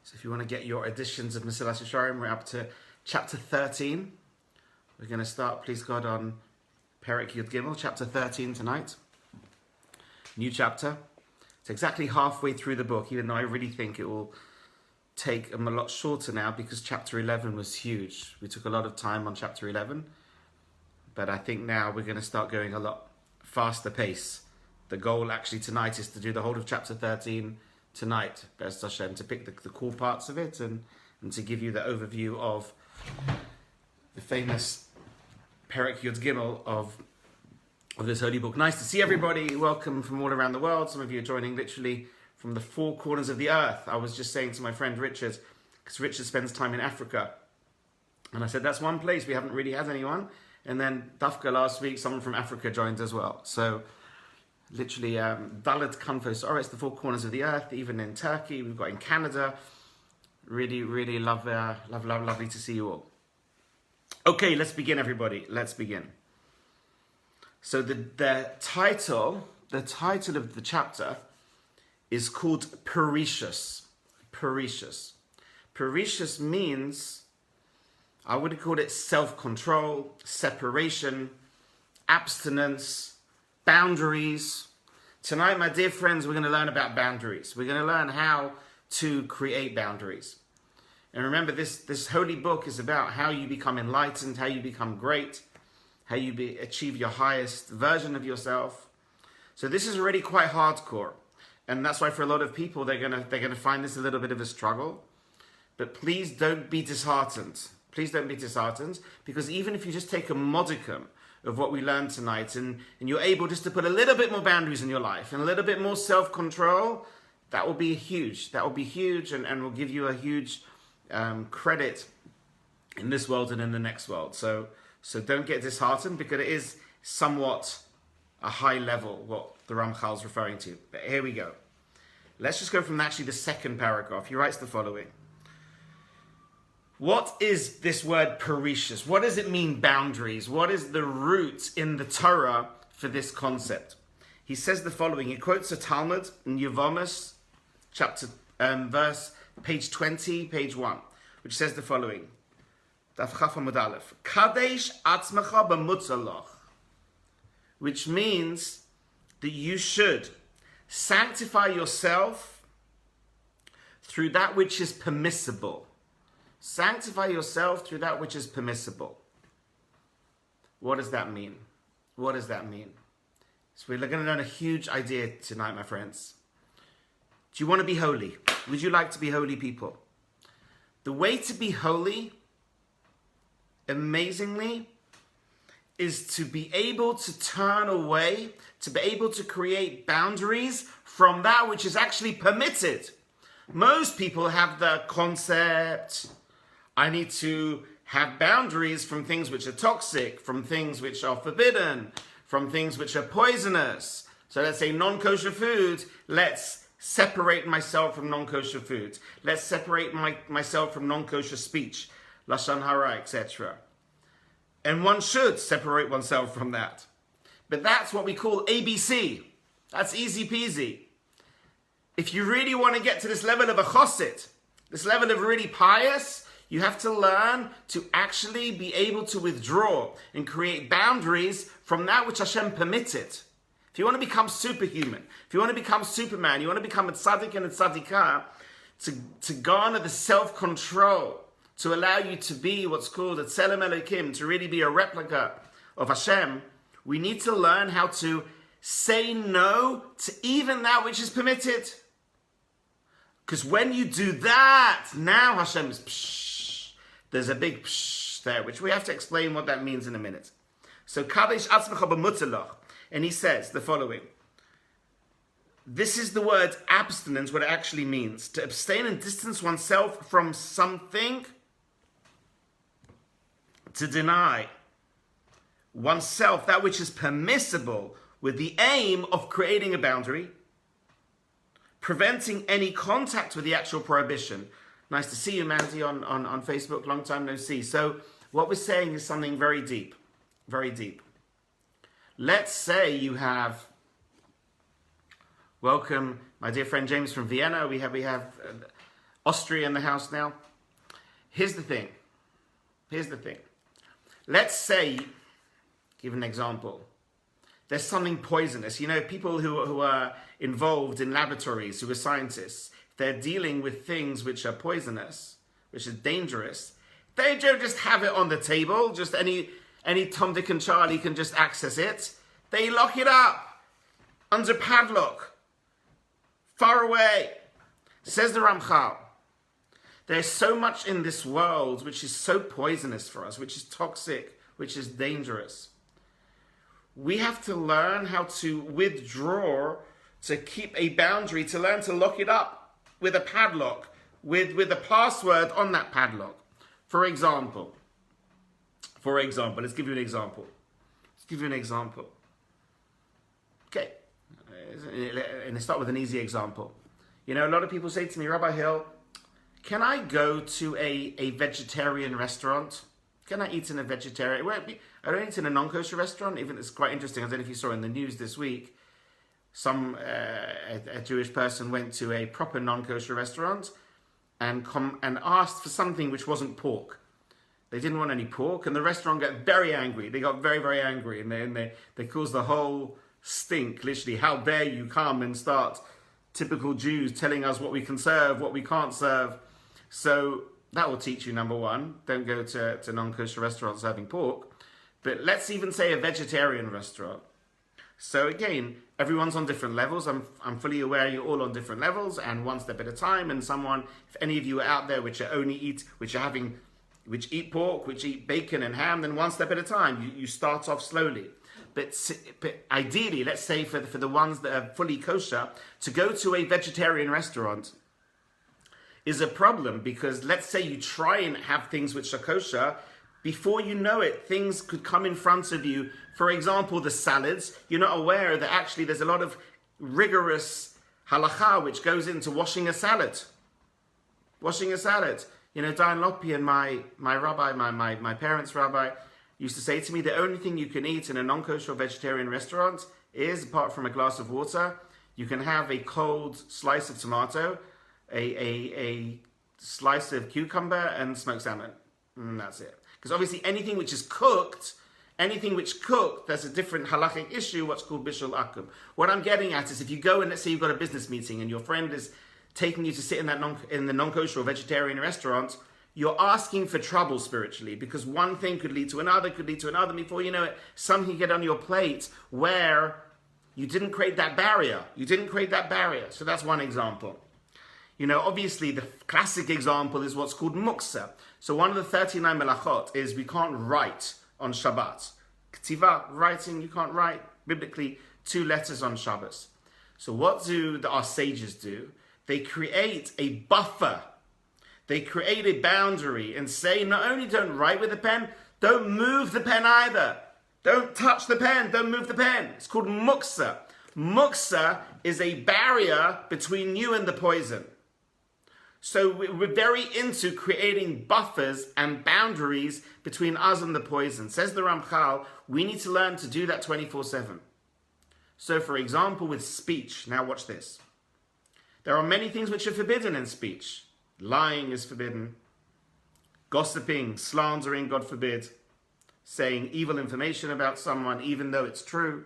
So if you want to get your editions of Mesillas Yesharim, we're up to chapter 13. We're going to start, please God, on Perek Yud Gimel, chapter 13 tonight. New chapter. It's exactly halfway through the book, even though I really think it will take them a lot shorter now because chapter 11 was huge. We took a lot of time on chapter 11, but I think now we're going to start going a lot faster pace. The goal actually tonight is to do the whole of chapter 13 tonight, Be'ez Hashem, to pick the cool parts of it and to give you the overview of the famous Perek Yud Gimel of this holy book. Nice to see everybody. Welcome from all around the world. Some of you are joining literally from the four corners of the earth. I was just saying to my friend Richard, because Richard spends time in Africa, and I said, that's one place we haven't really had anyone. And then Dafka last week, someone from Africa joined as well. So literally, Dalit Kanfos, it's the four corners of the earth, even in Turkey, we've got in Canada. Really, really lovely to see you all. Okay, let's begin, everybody. Let's begin. So the title of the chapter is called Prohibitions. Prohibitions means, I would have called it self-control, separation, abstinence, boundaries. Tonight, my dear friends, we're going to learn about boundaries. We're going to learn how to create boundaries. And remember, this holy book is about how you become enlightened, how you become great, how you achieve your highest version of yourself. So this is already quite hardcore. And that's why for a lot of people, they're gonna find this a little bit of a struggle. But please don't be disheartened. Please don't be disheartened, because even if you just take a modicum of what we learned tonight and you're able just to put a little bit more boundaries in your life and a little bit more self-control, that will be huge. That will be huge and will give you a huge credit in this world and in the next world. So don't get disheartened, because it is somewhat a high level, what the Ramchal's referring to. But here we go. Let's just go from actually the second paragraph. He writes the following. What is this word Prohibitions? What does it mean, boundaries? What is the root in the Torah for this concept? He says the following. He quotes a Talmud in Yevamos, chapter, page 20, page 1, which says the following. Daf Chaf Amud Aleph. Kadesh atzmecha b'mutzaloch. Which means that you should sanctify yourself through that which is permissible. Sanctify yourself through that which is permissible. What does that mean? What does that mean? So we're going to learn a huge idea tonight, my friends. Do you want to be holy? Would you like to be holy people? The way to be holy, amazingly, is to be able to turn away, to be able to create boundaries from that which is actually permitted. Most people have the concept, I need to have boundaries from things which are toxic, from things which are forbidden, from things which are poisonous. So let's say non-kosher food, let's separate myself from non-kosher food. Let's separate myself from non-kosher speech, lashon hara, etc. And one should separate oneself from that. But that's what we call ABC. That's easy peasy. If you really want to get to this level of a chosid, this level of really pious, you have to learn to actually be able to withdraw and create boundaries from that which Hashem permitted. If you want to become superhuman, if you want to become Superman, you want to become a tzaddik and a tzaddikah, to garner the self-control, to allow you to be what's called a tzelem Elokim, to really be a replica of Hashem, we need to learn how to say no to even that which is permitted. Because when you do that, now Hashem is pshh. There's a big pshh there, which we have to explain what that means in a minute. So Kadesh atzmecha b'mutzaloch, and he says the following. This is the word abstinence, what it actually means. To abstain and distance oneself from something, to deny oneself that which is permissible with the aim of creating a boundary, preventing any contact with the actual prohibition. Nice to see you, Mandy, on Facebook. Long time no see. So what we're saying is something very deep, very deep. Let's say you have, welcome my dear friend James from Vienna. We have Austria in the house now. Here's the thing. Let's say, give an example. There's something poisonous. You know, people who are involved in laboratories, who are scientists, they're dealing with things which are poisonous, which is dangerous. They don't just have it on the table, just any Tom, Dick and Charlie can just access it. They lock it up under padlock, far away. Says the Ramchal, there's so much in this world which is so poisonous for us, which is toxic, which is dangerous. We have to learn how to withdraw, to keep a boundary, to learn to lock it up with a padlock, with a password on that padlock. For example, let's give you an example. Okay, and let's start with an easy example. You know, a lot of people say to me, Rabbi Hill, can I go to a vegetarian restaurant? Can I eat in a vegetarian? I don't eat in a non-kosher restaurant. Even it's quite interesting. I don't know if you saw in the news this week, a Jewish person went to a proper non-kosher restaurant and asked for something which wasn't pork. They didn't want any pork, and the restaurant got very angry. They got very, very angry, and they caused the whole stink. Literally, how dare you come and start typical Jews telling us what we can serve, what we can't serve. So that will teach you, number one, don't go to non-kosher restaurants serving pork. But let's even say a vegetarian restaurant. So again, everyone's on different levels. I'm fully aware you're all on different levels, and one step at a time. And if any of you are out there which eat pork, which eat bacon and ham, then one step at a time. You start off slowly. But ideally, let's say for the ones that are fully kosher, to go to a vegetarian restaurant is a problem, because let's say you try and have things which are kosher, before you know it, things could come in front of you. For example, the salads, you're not aware that actually there's a lot of rigorous halakha which goes into washing a salad. You know, Diane Lopi and my rabbi, my parents' rabbi, used to say to me, the only thing you can eat in a non-kosher vegetarian restaurant is, apart from a glass of water, you can have a cold slice of tomato, a slice of cucumber, and smoked salmon. And that's it. Because obviously anything which cooked, that's a different halachic issue, what's called bishul akum. What I'm getting at is, if you go and let's say you've got a business meeting and your friend is taking you to sit in the non-kosher or vegetarian restaurant, you're asking for trouble spiritually, because one thing could lead to another, before you know it, something get on your plate where you didn't create that barrier. So that's one example. You know, obviously the classic example is what's called muksa. So one of the 39 melachot is we can't write on Shabbat. Ktiva, writing, you can't write biblically 2 letters on Shabbos. So what do our sages do? They create a buffer. They create a boundary and say, not only don't write with the pen, don't move the pen either. Don't touch the pen, don't move the pen. It's called muksa. Muksa is a barrier between you and the poison. So we're very into creating buffers and boundaries between us and the poison. Says the Ramchal, we need to learn to do that 24/7. So for example, with speech, now watch this. There are many things which are forbidden in speech. Lying is forbidden. Gossiping, slandering, God forbid. Saying evil information about someone even though it's true.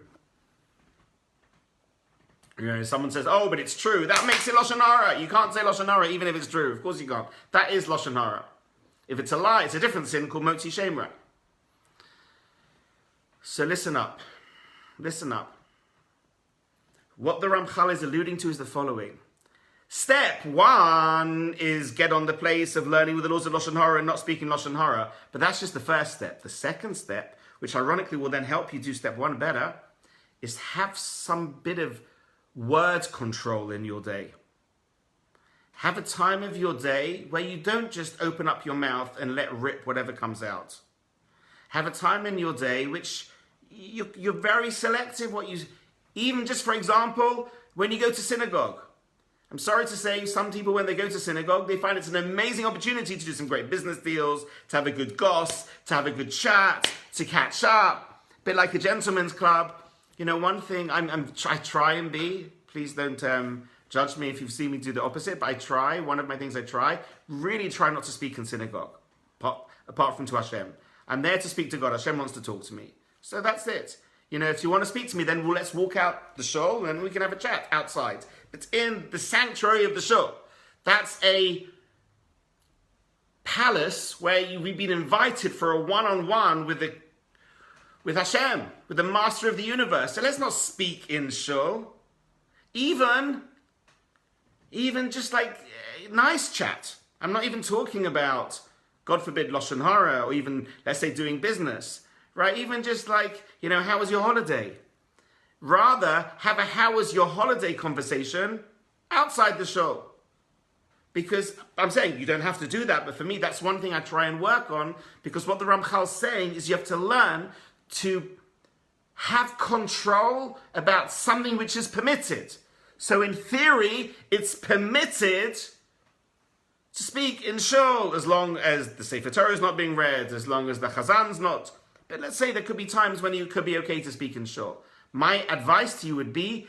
You know, someone says, oh, but it's true. That makes it Lashon Hara. You can't say Lashon Hara even if it's true. Of course you can't. That is Lashon Hara. If it's a lie, it's a different sin called Motzi Shemra. So listen up. What the Ramchal is alluding to is the following. Step 1 is get on the place of learning with the laws of Lashon Hara and not speaking Lashon Hara. But that's just the first step. The second step, which ironically will then help you do step 1 better, is have some bit of word control in your day. Have a time of your day where you don't just open up your mouth and let rip whatever comes out. Have a time in your day which you're very selective. Even just for example, when you go to synagogue. I'm sorry to say, some people when they go to synagogue, they find it's an amazing opportunity to do some great business deals, to have a good goss, to have a good chat, to catch up, a bit like a gentleman's club. You know, one thing I try and be, please don't Judge me if you've seen me do the opposite, but one of my things I really try not to speak in synagogue, apart from to Hashem. I'm there to speak to God. Hashem wants to talk to me. So that's it. If you want to speak to me, then let's walk out the shul and we can have a chat outside. It's in the sanctuary of the shul. That's a palace where we've been invited for a one-on-one with Hashem, with the master of the universe. So let's not speak in shul. Even just like nice chat. I'm not even talking about, God forbid, Lashon Hara, or even, let's say, doing business. Right? Even just like, how was your holiday? Rather, have a how was your holiday conversation outside the shul. Because I'm saying you don't have to do that, but for me, that's one thing I try and work on, because what the Ramchal's saying is you have to learn to have control about something which is permitted. So in theory, it's permitted to speak in shul as long as the Sefer Torah is not being read, as long as the Chazan's not. But let's say there could be times when it could be okay to speak in shul. My advice to you would be,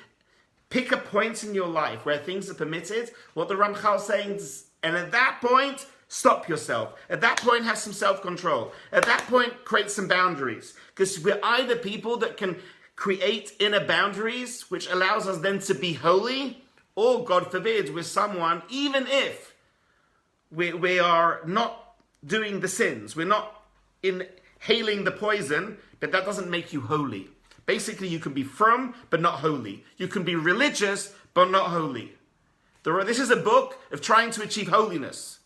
pick a point in your life where things are permitted, what the Ramchal is saying, and at that point, stop yourself. At that point, have some self-control. At that point, create some boundaries. Because we're either people that can create inner boundaries, which allows us then to be holy, or, God forbid, with someone, even if we are not doing the sins, we're not inhaling the poison, but that doesn't make you holy. Basically, you can be from, but not holy. You can be religious, but not holy. This is a book of trying to achieve holiness.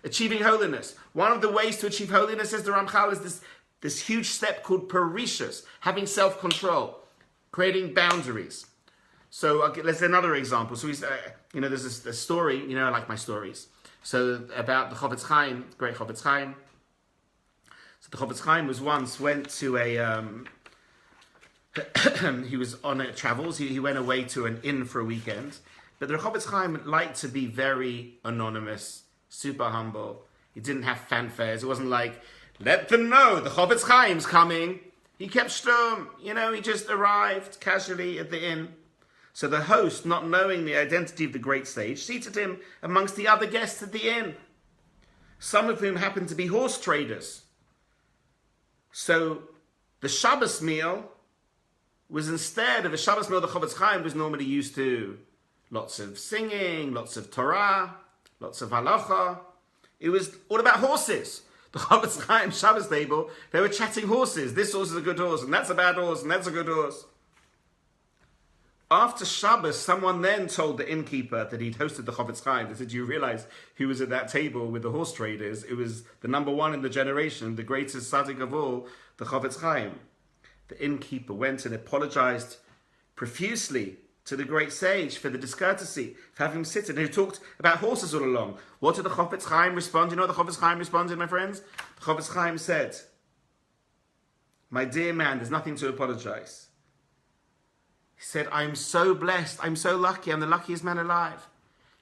Achieving holiness. One of the ways to achieve holiness, says the Ramchal, is this huge step called Prohibitions, having self-control, creating boundaries. So let's another example. So there's this story, I like my stories. So about the Chofetz Chaim, great Chofetz Chaim. So the Chofetz Chaim went to he was on travels. He went away to an inn for a weekend. But the Chofetz Chaim liked to be very anonymous, super humble. He didn't have fanfares. It wasn't like, let them know the Chofetz Chaim's coming. He kept stum. He just arrived casually at the inn. So the host, not knowing the identity of the great sage, seated him amongst the other guests at the inn, some of whom happened to be horse traders. So the Shabbos meal was, instead of a Shabbos meal the Chofetz Chaim was normally used to, lots of singing, lots of Torah, lots of halacha. It was all about horses. The Chofetz Chaim Shabbos table, they were chatting horses. This horse is a good horse, and that's a bad horse, and that's a good horse. After Shabbos, someone then told the innkeeper that he'd hosted the Chofetz Chaim. They said, do you realize who was at that table with the horse traders? It was the number one in the generation, the greatest tzaddik of all, the Chofetz Chaim. The innkeeper went and apologized profusely to the great sage for the discourtesy, for having him sit, and who talked about horses all along. What did the Chofetz Chaim respond? You know what the Chofetz Chaim responded, my friends? The Chofetz Chaim said, my dear man, there's nothing to apologize. He said, I'm so blessed, I'm so lucky, I'm the luckiest man alive.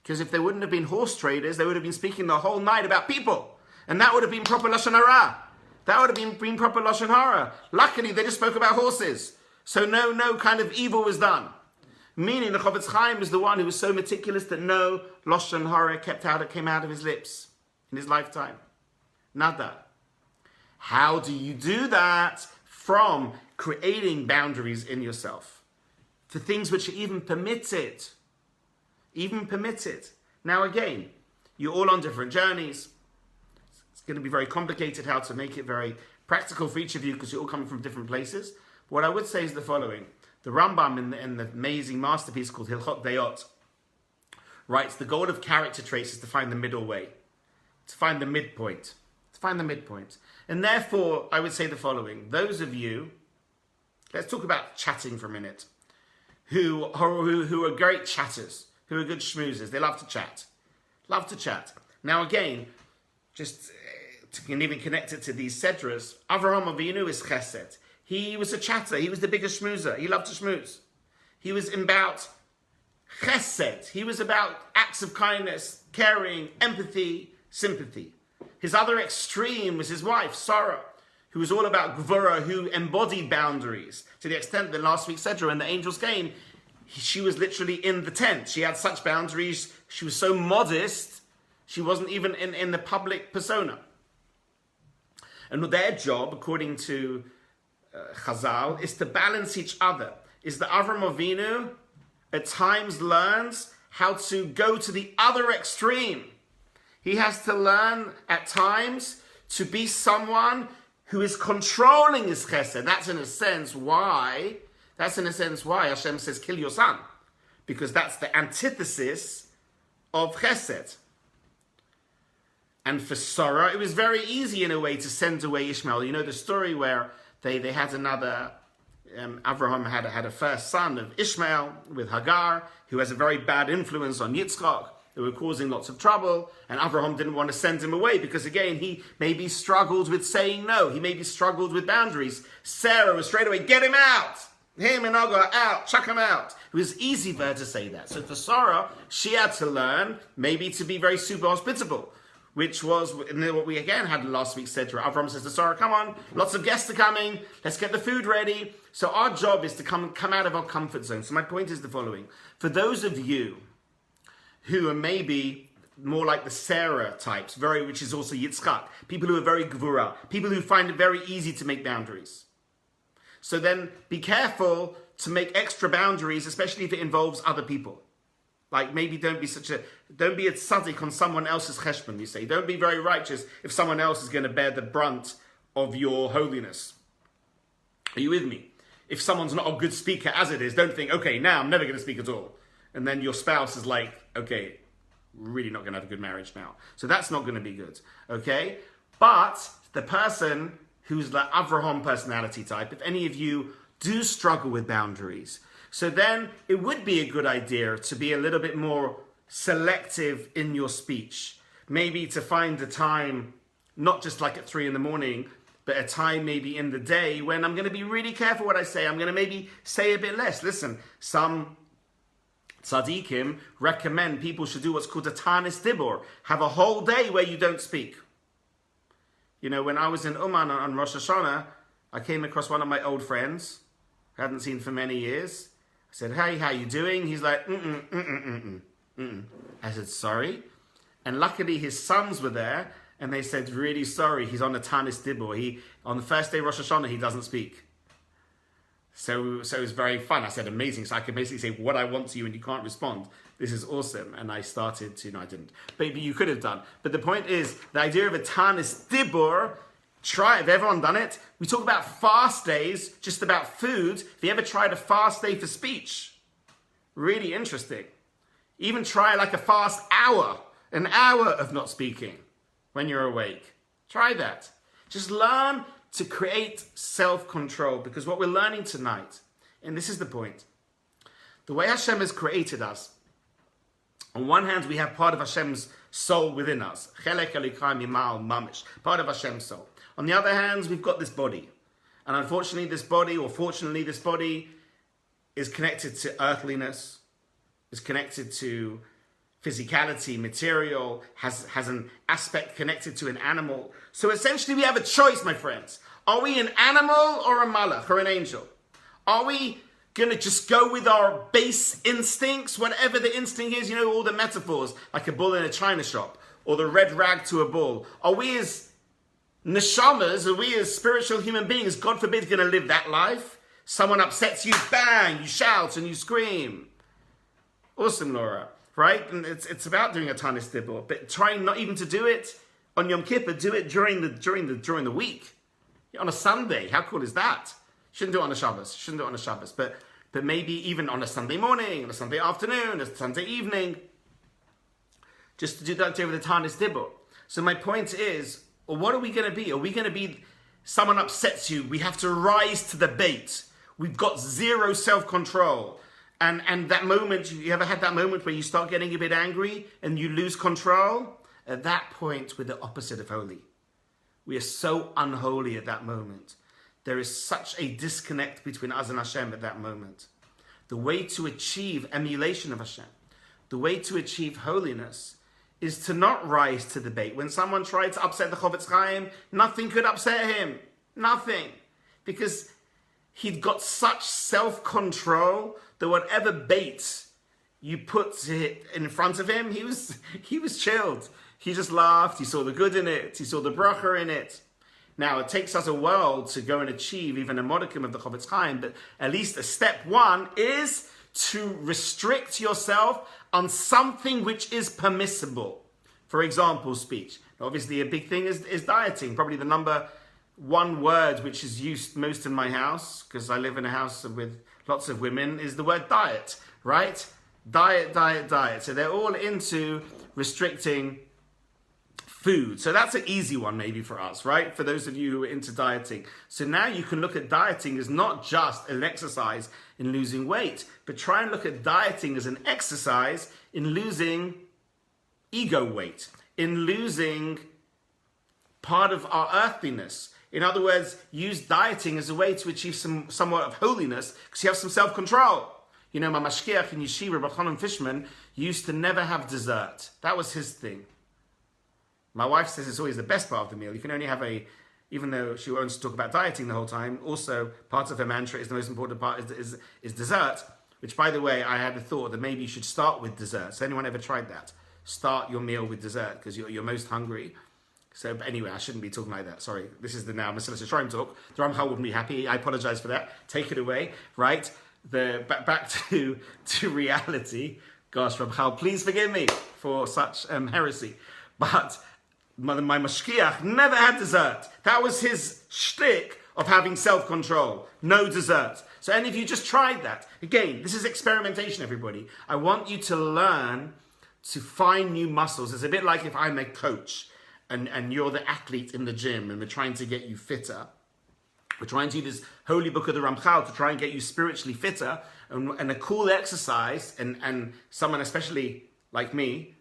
Because if there wouldn't have been horse traders, they would have been speaking the whole night about people. And that would have been proper Lashon Hara. That would have been proper Lashon Hara. Luckily, they just spoke about horses. So no kind of evil was done. Meaning the Chofetz Chaim was the one who was so meticulous that no Lashon Hara came out of his lips in his lifetime. Nada. How do you do that? From creating boundaries in yourself. For things which are even permitted. Even permitted. Now again, you're all on different journeys. It's going to be very complicated how to make it very practical for each of you because you're all coming from different places. What I would say is the following. The Rambam in the amazing masterpiece called Hilchot Dayot writes, the goal of character traits is to find the middle way. To find the midpoint. To find the midpoint. And therefore, I would say the following. Those of you, let's talk about chatting for a minute. Who are great chatters, who are good schmoozers. They love to chat. Love to chat. Now again, just to even connect it to these sedras, Avraham Avinu is chesed. He was a chatter. He was the biggest schmoozer. He loved to schmooze. He was about chesed. He was about acts of kindness, caring, empathy, sympathy. His other extreme was his wife, Sarah, who was all about Gvura, who embodied boundaries, to the extent that last week's Sedra, when the angels came, she was literally in the tent. She had such boundaries. She was so modest. She wasn't even in the public persona. And their job, according to Chazal, is to balance each other. Is that Avram Avinu at times learns how to go to the other extreme. He has to learn at times to be someone who is controlling his chesed. That's in a sense why Hashem says, kill your son. Because that's the antithesis of chesed. And for Sarah, it was very easy in a way to send away Ishmael. You know the story where they had another, Abraham had a first son of Ishmael with Hagar, who has a very bad influence on Yitzchak. They were causing lots of trouble, and Abraham didn't want to send him away because, again, he maybe struggled with saying no. He maybe struggled with boundaries. Sarah was straight away, get him out! Him and Hagar, out! Chuck him out! It was easy for her to say that. So for Sarah, she had to learn maybe to be very super hospitable, which was what we again had last week said to her. Abraham says to Sarah, come on, lots of guests are coming, let's get the food ready. So our job is to come out of our comfort zone. So my point is the following. For those of you who are maybe more like the Sarah types, which is also Yitzchak, people who are very gvura, people who find it very easy to make boundaries. So then be careful to make extra boundaries, especially if it involves other people. Like maybe don't be a tzaddik on someone else's cheshbon, you say. Don't be very righteous if someone else is going to bear the brunt of your holiness. Are you with me? If someone's not a good speaker as it is, don't think, okay, now I'm never going to speak at all. And then your spouse is like, okay, really not going to have a good marriage now. So that's not going to be good, okay? But the person who's the Avraham personality type, if any of you do struggle with boundaries, so then it would be a good idea to be a little bit more selective in your speech. Maybe to find a time, not just like at 3 a.m, but a time maybe in the day when I'm going to be really careful what I say. I'm going to maybe say a bit less. Listen, some tzaddikim recommend people should do what's called a tanis dibur. Have a whole day where you don't speak. You know, when I was in Uman on Rosh Hashanah, I came across one of my old friends, I hadn't seen for many years. I said, hey, how you doing? He's like, I said, sorry. And luckily his sons were there, and they said, really sorry, he's on a tanis dibur. On the first day of Rosh Hashanah, he doesn't speak. So it was very fun. I said, amazing. So I could basically say what I want to you and you can't respond. This is awesome. And I started to, no, I didn't. But you could have done. But the point is, the idea of a tanis dibur, try it. Have everyone done it? We talk about fast days, just about food. Have you ever tried a fast day for speech? Really interesting. Even try like a fast hour, an hour of not speaking when you're awake. Try that. Just learn to create self-control, because what we're learning tonight, and this is the point, the way Hashem has created us, on one hand we have part of Hashem's soul within us, part of Hashem's soul. On the other hand, we've got this body, and unfortunately this body, or fortunately this body, is connected to earthliness, is connected to physicality, material, has an aspect connected to an animal. So essentially we have a choice, my friends. Are we an animal or a malach or an angel? Are we going to just go with our base instincts, whatever the instinct is, you know, all the metaphors, like a bull in a china shop, or the red rag to a bull? Are we as neshamas, are we as spiritual human beings, God forbid, going to live that life? Someone upsets you, bang, you shout and you scream. Awesome, Laura. Right? And it's about doing a tanis dibur, but trying not even to do it on Yom Kippur, do it during the week. On a Sunday, how cool is that? Shouldn't do it on a Shabbos. But maybe even on a Sunday morning, on a Sunday afternoon, a Sunday evening, just to do that over the tanis dibur. So my point is, well, what are we going to be? Are we going to be, someone upsets you, we have to rise to the bait. We've got zero self-control. And that moment, you ever had that moment where you start getting a bit angry and you lose control? At that point, we're the opposite of holy. We are so unholy at that moment. There is such a disconnect between us and Hashem at that moment. The way to achieve emulation of Hashem, the way to achieve holiness, is to not rise to the bait. When someone tried to upset the Chovetz Chaim, nothing could upset him. Nothing. Because he'd got such self-control that whatever bait you put in front of him, he was chilled. He just laughed. He saw the good in it. He saw the bracha in it. Now, it takes us a while to go and achieve even a modicum of the Chofetz Chaim, but at least a step one is to restrict yourself on something which is permissible. For example, speech. Obviously, a big thing is dieting. Probably the number one word which is used most in my house, because I live in a house with lots of women, is the word diet, right? Diet, diet, diet. So they're all into restricting food. So that's an easy one maybe for us, right? For those of you who are into dieting. So now you can look at dieting as not just an exercise in losing weight, but try and look at dieting as an exercise in losing ego weight, in losing part of our earthliness. In other words, use dieting as a way to achieve somewhat of holiness, because you have some self-control. You know, my mashkiach in yeshiva, Rabbi Chanan Fishman, used to never have dessert. That was his thing. My wife says it's always the best part of the meal. You can only have even though she wants to talk about dieting the whole time, also part of her mantra is the most important part is dessert, which, by the way, I had a thought that maybe you should start with dessert. Has anyone ever tried that? Start your meal with dessert because you're most hungry. So, but anyway, I shouldn't be talking like that. Sorry, this is the now Mesillas Yesharim talk. The Ramchal wouldn't be happy. I apologize for that. Take it away, right? Back to reality. Gosh, Ramchal, please forgive me for such heresy. But my mashkiach never had dessert. That was his shtick of having self-control. No dessert. So any of you just tried that. Again, this is experimentation, everybody. I want you to learn to find new muscles. It's a bit like if I'm a coach and you're the athlete in the gym and we're trying to get you fitter. We're trying to use this holy book of the Ramchal to try and get you spiritually fitter. And a cool exercise, and someone especially like me,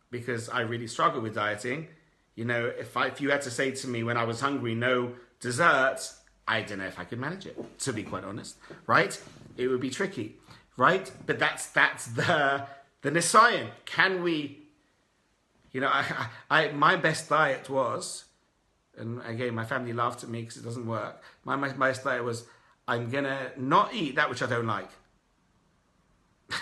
because I really struggle with dieting, you know, if you had to say to me when I was hungry, no desserts, I don't know if I could manage it, to be quite honest, right? It would be tricky, right? But that's the Nisayan. Can we, you know, my best diet was, and again, my family laughed at me because it doesn't work. My best diet was, I'm going to not eat that which I don't like.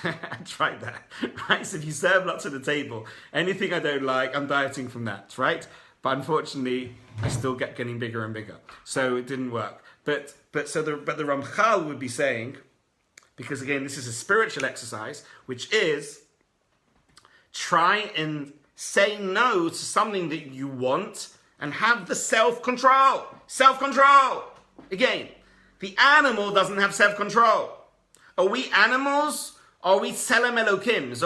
I tried that, right? So if you serve lots at the table, anything I don't like, I'm dieting from that, right? But unfortunately, I still get getting bigger and bigger. So it didn't work. But the Ramchal would be saying, because again, this is a spiritual exercise, which is try and say no to something that you want and have the self-control. Self-control. Again, the animal doesn't have self-control. Are we animals? Are we Tselem Elokims?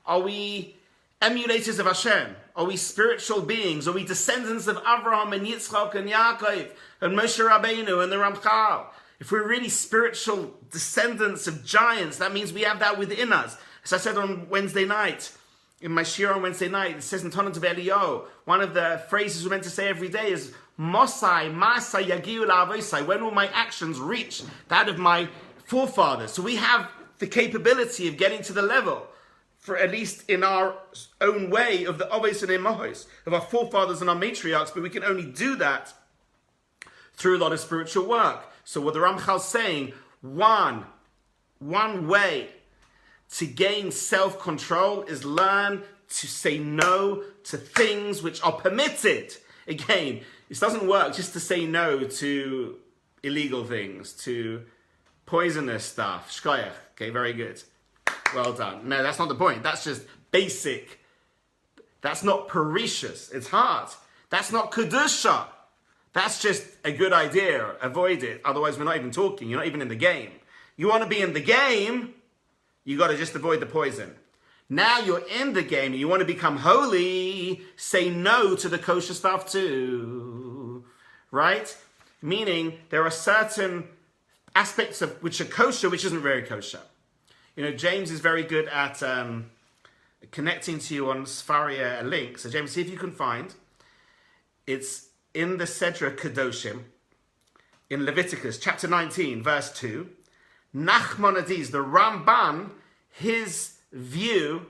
Are we emulators of Hashem? Are we spiritual beings? Are we descendants of Avraham and Yitzchak and Yaakov and Moshe Rabbeinu and the Ramchal? If we're really spiritual descendants of giants, that means we have that within us. As I said on Wednesday night, in my shir on Wednesday night, it says in Tanakh of Eliyahu, one of the phrases we're meant to say every day is, Mosai, Masai, Yagiu La'avosai. When will my actions reach that of my forefathers? So we have the capability of getting to the level, for at least in our own way, of the Avos and Imahos, of our forefathers and our matriarchs, but we can only do that through a lot of spiritual work. So what the Ramchal's saying, one way to gain self-control is learn to say no to things which are permitted. Again, it doesn't work just to say no to illegal things, to poisonous stuff. Shkoyach. Okay, very good. Well done. No, that's not the point. That's just basic. That's not perishus. It's hard. That's not kedusha. That's just a good idea. Avoid it. Otherwise, we're not even talking. You're not even in the game. You want to be in the game, you got to just avoid the poison. Now you're in the game and you want to become holy, say no to the kosher stuff too. Right? Meaning, there are certain aspects of which are kosher, which isn't very kosher. You know, James is very good at connecting to you on Sfaria a link. So James, see if you can find. It's in the Sedra Kedoshim, in Leviticus chapter 19, verse 2. Nachmanides, the Ramban, his view,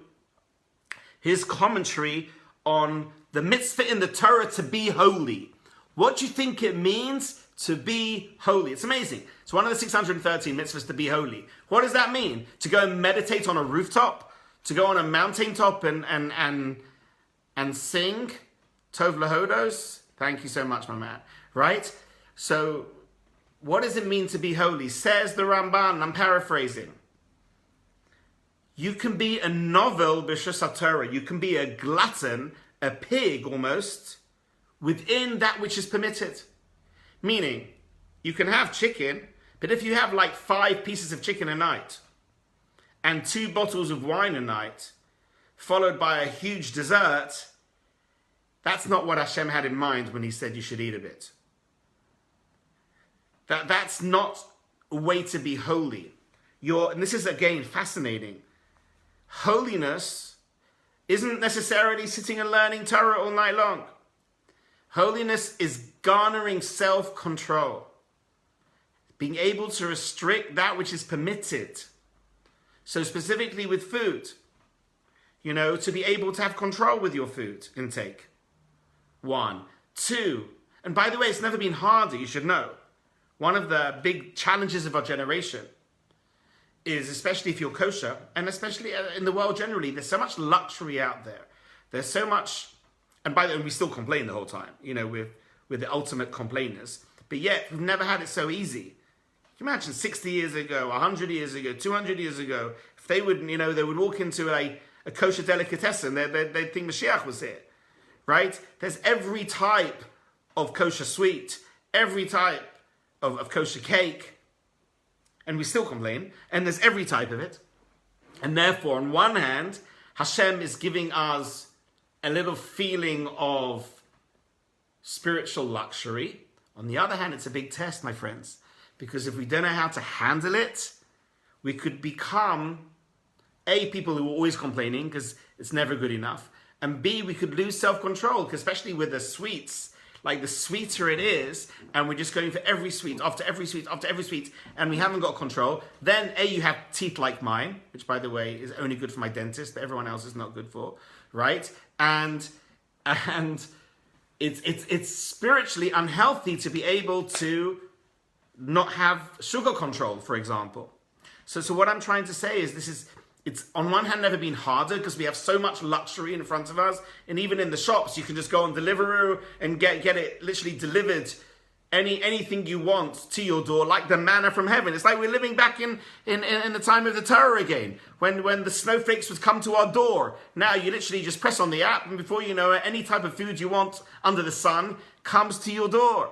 his commentary on the mitzvah in the Torah to be holy. What do you think it means to be holy. It's amazing. It's one of the 613 mitzvahs to be holy. What does that mean? To go and meditate on a rooftop? To go on a mountaintop and sing? Tov Lahodos? Thank you so much, my man. Right? So, what does it mean to be holy? Says the Ramban, I'm paraphrasing. You can be a novel b'shus Torah. You can be a glutton, a pig almost, within that which is permitted. Meaning, you can have chicken, but if you have like 5 pieces of chicken a night, and 2 bottles of wine a night, followed by a huge dessert, that's not what Hashem had in mind when he said you should eat a bit. That's not a way to be holy. And this is again fascinating. Holiness isn't necessarily sitting and learning Torah all night long. Holiness is garnering self-control. Being able to restrict that which is permitted. So specifically with food, to be able to have control with your food intake. 1. 2, and by the way, it's never been harder, you should know. One of the big challenges of our generation is, especially if you're kosher, and especially in the world generally, there's so much luxury out there. There's so much, and by the way, we still complain the whole time, with the ultimate complainers. But yet, we've never had it so easy. Can you imagine 60 years ago, 100 years ago, 200 years ago, if they would, they would walk into a kosher delicatessen, they'd think Mashiach was here, right? There's every type of kosher sweet, every type of kosher cake, and we still complain, and there's every type of it. And therefore, on one hand, Hashem is giving us a little feeling of spiritual luxury. On the other hand, it's a big test, my friends, because if we don't know how to handle it, we could become, A, people who are always complaining because it's never good enough, and B, we could lose self-control, especially with the sweets. Like the sweeter it is, and we're just going for every sweet, after every sweet, after every sweet, and we haven't got control, then A, you have teeth like mine, which by the way is only good for my dentist, but everyone else is not good for, right? And it's spiritually unhealthy to be able to not have sugar control, for example. So what I'm trying to say is it's on one hand never been harder because we have so much luxury in front of us, and even in the shops you can just go on Deliveroo and get it literally delivered, anything you want to your door, like the manna from heaven. It's like we're living back in the time of the Torah again, when the snowflakes would come to our door. Now you literally just press on the app, and before you know it, any type of food you want under the sun comes to your door.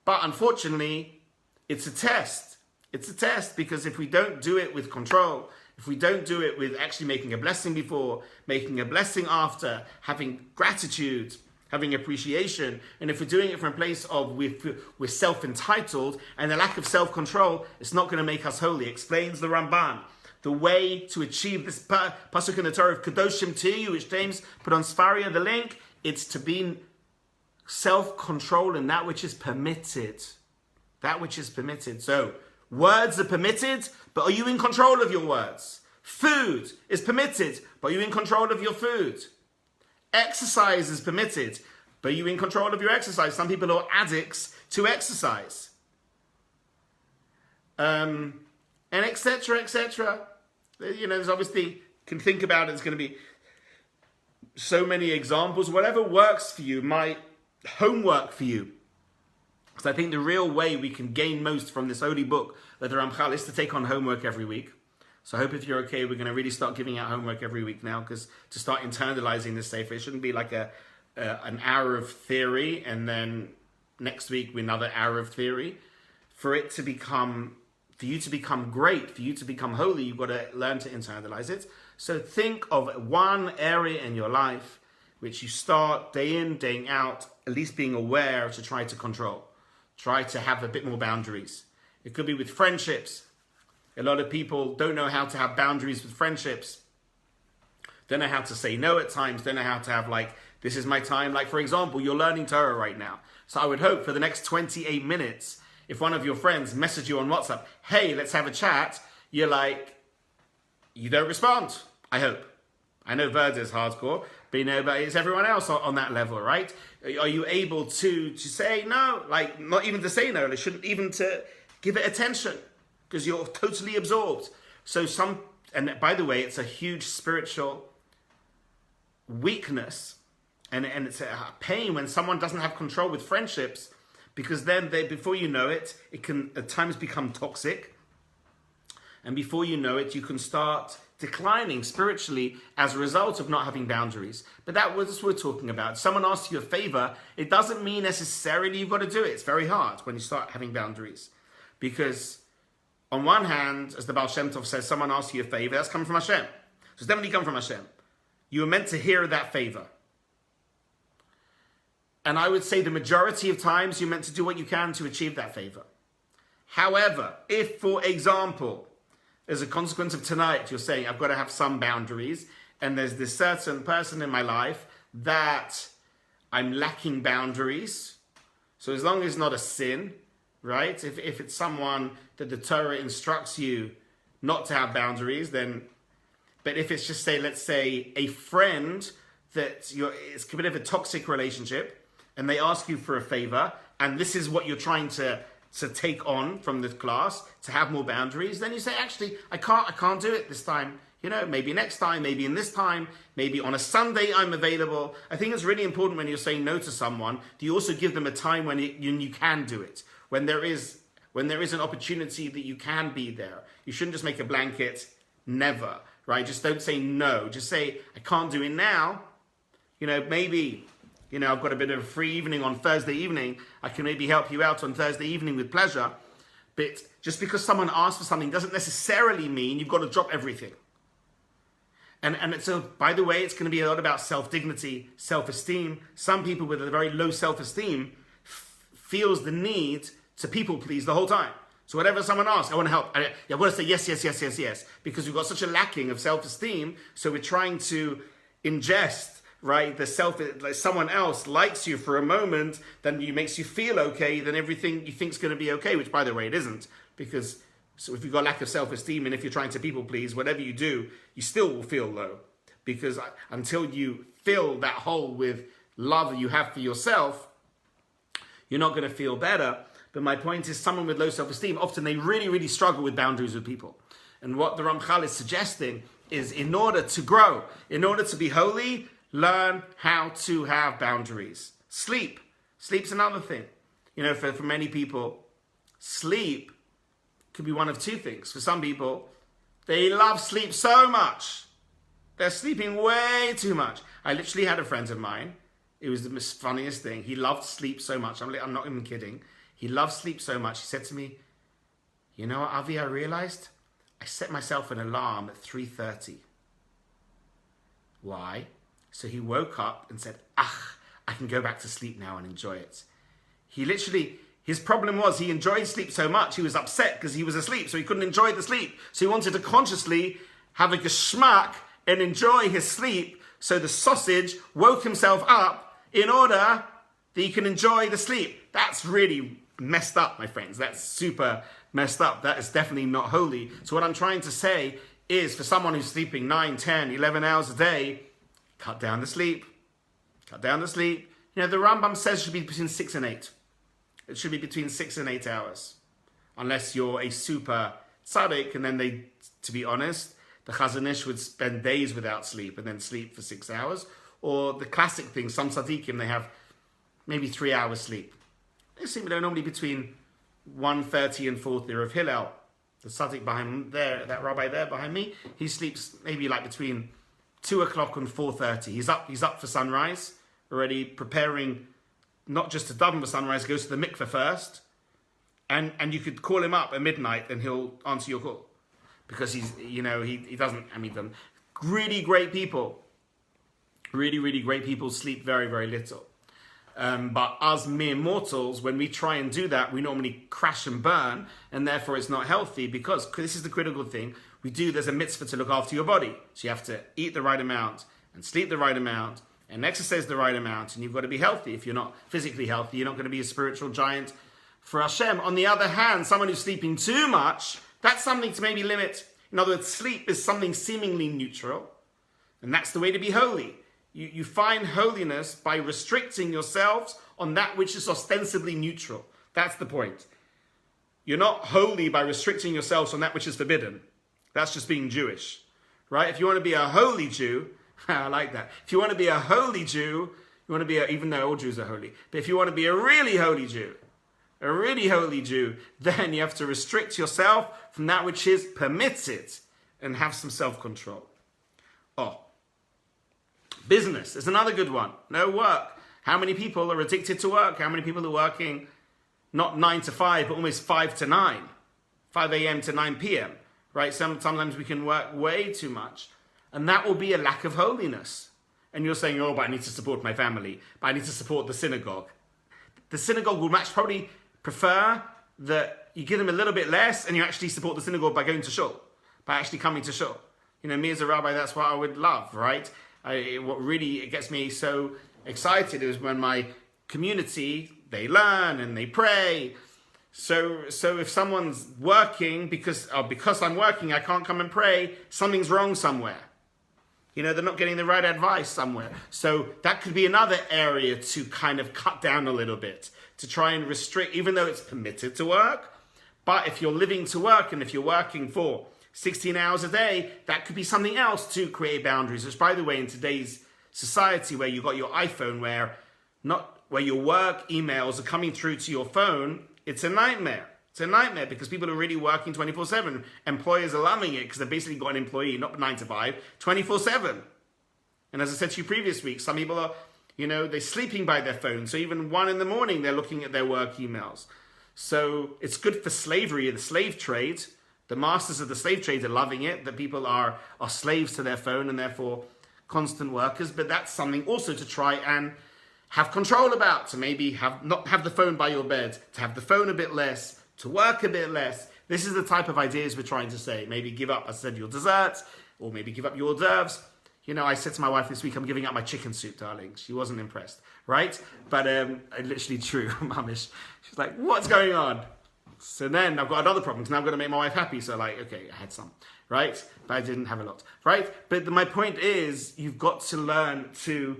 But unfortunately, it's a test. It's a test because if we don't do it with control, if we don't do it with actually making a blessing before, making a blessing after, having gratitude, having appreciation, and if we're doing it from a place of we're self-entitled and a lack of self-control, it's not going to make us holy. Explains the Ramban. The way to achieve this pasuk in the Torah of Kadoshim to you, which James put on Sfaria, the link, it's to be self-control in that which is permitted. That which is permitted. So, words are permitted, but are you in control of your words? Food is permitted, but are you in control of your food? Exercise is permitted, but are you in control of your exercise? Some people are addicts to exercise. And etc., etc. There's obviously, can think about it, there's going to be so many examples. Whatever works for you, my homework for you. So I think the real way we can gain most from this holy book, that the Ramchal, is to take on homework every week. So I hope if you're okay, we're going to really start giving out homework every week now, because to start internalizing this sefer, it shouldn't be like an hour of theory and then next week another hour of theory. For you to become great, for you to become holy, you've got to learn to internalize it. So think of one area in your life which you start day in, day out, at least being aware to try to control. Try to have a bit more boundaries. It could be with friendships. A lot of people don't know how to have boundaries with friendships. Don't know how to say no at times. Don't know how to have this is my time. Like, for example, you're learning Torah right now. So I would hope for the next 28 minutes, if one of your friends message you on WhatsApp, hey, let's have a chat, you don't respond. I hope. I know Verda is hardcore. but it's everyone else on that level, right? Are you able to say no? Like, not even to say no, they shouldn't even to give it attention, because you're totally absorbed. And by the way, it's a huge spiritual weakness, and it's a pain when someone doesn't have control with friendships, because then before you know it, it can at times become toxic. And before you know it, you can start declining spiritually as a result of not having boundaries. But that's what we're talking about. Someone asks you a favor, it doesn't mean necessarily you've got to do it. It's very hard when you start having boundaries. Because on one hand, as the Baal Shem Tov says, someone asks you a favor, that's coming from Hashem. So it's definitely come from Hashem. You were meant to hear that favor. And I would say the majority of times you're meant to do what you can to achieve that favor. However, if, for example, as a consequence of tonight, you're saying, I've got to have some boundaries, and there's this certain person in my life that I'm lacking boundaries. So as long as it's not a sin, right? If it's someone that the Torah instructs you not to have boundaries, then, but if it's just let's say a friend that it's a bit of a toxic relationship, and they ask you for a favor, and this is what you're trying to take on from the class, to have more boundaries, then you say, actually, I can't do it this time. Maybe next time, maybe in this time, maybe on a Sunday I'm available. I think it's really important when you're saying no to someone, do you also give them a time when you can do it? When there is an opportunity that you can be there. You shouldn't just make a blanket never, right? Just don't say no. Just say, I can't do it now. Maybe I've got a bit of a free evening on Thursday evening. I can maybe help you out on Thursday evening with pleasure. But just because someone asks for something doesn't necessarily mean you've got to drop everything. And so, by the way, it's going to be a lot about self-dignity, self-esteem. Some people with a very low self-esteem feels the need to people please the whole time. So whatever someone asks, I want to help. I want to say yes, yes, yes, yes, yes. Because we've got such a lacking of self-esteem. So we're trying to ingest, right, like someone else likes you for a moment, then it makes you feel okay, then everything you think is going to be okay, which by the way it isn't, because if you've got lack of self-esteem and if you're trying to people please, whatever you do, you still will feel low, because until you fill that hole with love you have for yourself, you're not going to feel better. But my point is, someone with low self-esteem, often they really, really struggle with boundaries with people. And what the Ramchal is suggesting is, in order to grow, in order to be holy, learn how to have boundaries. Sleep's another thing. For many people, sleep could be one of two things. For some people, they love sleep so much. They're sleeping way too much. I literally had a friend of mine. It was the most funniest thing. He loved sleep so much. I'm not even kidding. He loved sleep so much. He said to me, you know what, Avi, I realized I set myself an alarm at 3:30. Why? So he woke up and said, I can go back to sleep now and enjoy it. His problem was he enjoyed sleep so much, he was upset because he was asleep, so he couldn't enjoy the sleep. So he wanted to consciously have a geschmack and enjoy his sleep, so the sausage woke himself up in order that he can enjoy the sleep. That's really messed up, my friends. That's super messed up. That is definitely not holy. So what I'm trying to say is, for someone who's sleeping 9, 10, 11 hours a day, cut down the sleep. Cut down the sleep. The Rambam says it should be between 6 and 8. It should be between 6 and 8 hours. Unless you're a super tzaddik, and then to be honest, the Chazon Ish would spend days without sleep and then sleep for 6 hours. Or the classic thing, some tzaddikim, they have maybe 3 hours sleep. They sleep normally between 1:30 and 4:30 of Hillel. The tzaddik behind there, that rabbi there behind me, he sleeps maybe like between 2 o'clock and 4:30. He's up for sunrise, already preparing not just to daven for sunrise, he goes to the mikveh first, and you could call him up at midnight and he'll answer your call. Because he doesn't, really great people, really, really great people sleep very, very little. But as mere mortals, when we try and do that, we normally crash and burn, and therefore it's not healthy, because this is the critical thing. There's a mitzvah to look after your body. So you have to eat the right amount, and sleep the right amount, and exercise the right amount, and you've got to be healthy. If you're not physically healthy, you're not going to be a spiritual giant for Hashem. On the other hand, someone who's sleeping too much, that's something to maybe limit. In other words, sleep is something seemingly neutral, and that's the way to be holy. You find holiness by restricting yourselves on that which is ostensibly neutral. That's the point. You're not holy by restricting yourselves on that which is forbidden. That's just being Jewish, right? If you want to be a holy Jew, I like that. If you want to be a holy Jew, you want to be even though all Jews are holy, but if you want to be a really holy Jew, then you have to restrict yourself from that which is permitted and have some self-control. Business is another good one. No work. How many people are addicted to work? How many people are working not 9 to 5, but almost 5 to 9, 5 a.m. to 9 p.m., right? Sometimes we can work way too much. And that will be a lack of holiness. And you're saying, but I need to support my family. But I need to support the synagogue. The synagogue would probably prefer that you give them a little bit less and you actually support the synagogue by going to shul, by actually coming to shul. Me as a rabbi, that's what I would love, right? What really gets me so excited is when my community, they learn and they pray. So if someone's working because I'm working, I can't come and pray, something's wrong somewhere. They're not getting the right advice somewhere. So that could be another area to kind of cut down a little bit, to try and restrict, even though it's permitted to work. But if you're living to work and if you're working for 16 hours a day, that could be something else to create boundaries, which, by the way, in today's society where you've got your iPhone, where your work emails are coming through to your phone, it's a nightmare. It's a nightmare because people are really working 24/7. Employers are loving it because they've basically got an employee, not 9 to 5, 24/7. And as I said to you previous week, some people are, they're sleeping by their phone. So even 1 in the morning, they're looking at their work emails. So it's good for slavery and the slave trade. The masters of the slave trade are loving it, that people are slaves to their phone and therefore constant workers. But that's something also to try and have control about, to maybe not have the phone by your bed, to have the phone a bit less, to work a bit less. This is the type of ideas we're trying to say. Maybe give up, as I said, your desserts, or maybe give up your hors d'oeuvres. I said to my wife this week, I'm giving up my chicken soup, darling. She wasn't impressed, right? But literally true, mummish. She's like, what's going on? So then I've got another problem because now I've got to make my wife happy. So okay, I had some, right? But I didn't have a lot, right? But my point is, you've got to learn to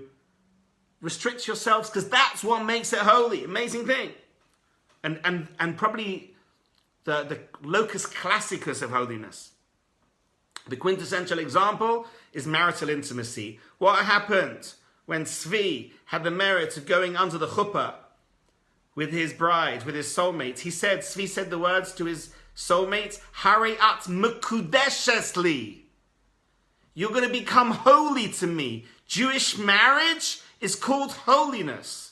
restrict yourselves because that's what makes it holy. Amazing thing. And probably the locus classicus of holiness. The quintessential example is marital intimacy. What happened when Tzvi had the merit of going under the chuppah with his bride, with his soulmate? Tzvi said the words to his soulmate, Hare at mekudeshes li. You're going to become holy to me. Jewish marriage is called holiness.